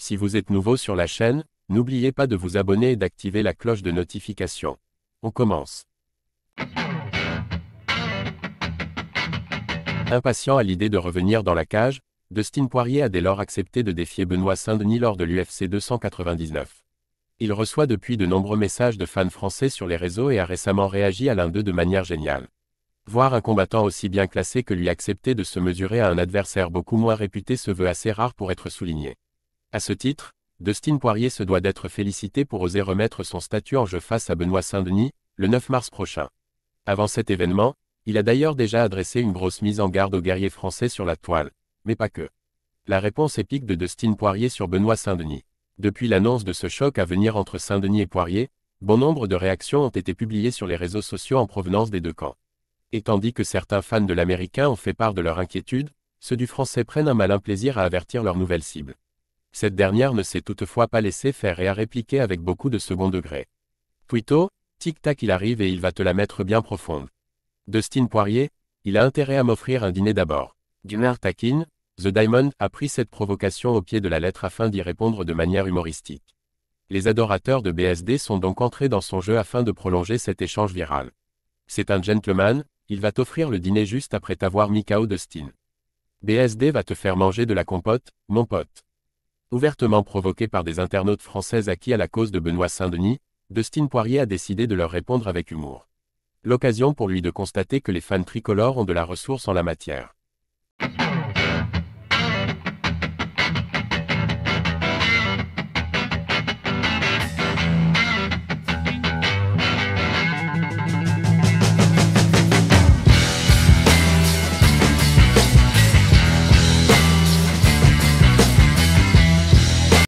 Si vous êtes nouveau sur la chaîne, n'oubliez pas de vous abonner et d'activer la cloche de notification. On commence. Impatient à l'idée de revenir dans la cage, Dustin Poirier a dès lors accepté de défier Benoît Saint-Denis lors de l'UFC 299. Il reçoit depuis de nombreux messages de fans français sur les réseaux et a récemment réagi à l'un d'eux de manière géniale. Voir un combattant aussi bien classé que lui accepter de se mesurer à un adversaire beaucoup moins réputé se veut assez rare pour être souligné. À ce titre, Dustin Poirier se doit d'être félicité pour oser remettre son statut en jeu face à Benoît Saint-Denis, le 9 mars prochain. Avant cet événement, il a d'ailleurs déjà adressé une grosse mise en garde aux guerriers français sur la toile, mais pas que. La réponse épique de Dustin Poirier sur Benoît Saint-Denis. Depuis l'annonce de ce choc à venir entre Saint-Denis et Poirier, bon nombre de réactions ont été publiées sur les réseaux sociaux en provenance des deux camps. Et tandis que certains fans de l'Américain ont fait part de leur inquiétude, ceux du Français prennent un malin plaisir à avertir leur nouvelle cible. Cette dernière ne s'est toutefois pas laissée faire et a répliqué avec beaucoup de second degré. Twitto, tic-tac il arrive et il va te la mettre bien profonde. Dustin Poirier, il a intérêt à m'offrir un dîner d'abord. D'humeur taquine, The Diamond a pris cette provocation au pied de la lettre afin d'y répondre de manière humoristique. Les adorateurs de BSD sont donc entrés dans son jeu afin de prolonger cet échange viral. C'est un gentleman, il va t'offrir le dîner juste après t'avoir mis KO Dustin. BSD va te faire manger de la compote, mon pote. Ouvertement provoqué par des internautes françaises acquis à la cause de Benoît Saint-Denis, Dustin Poirier a décidé de leur répondre avec humour. L'occasion pour lui de constater que les fans tricolores ont de la ressource en la matière.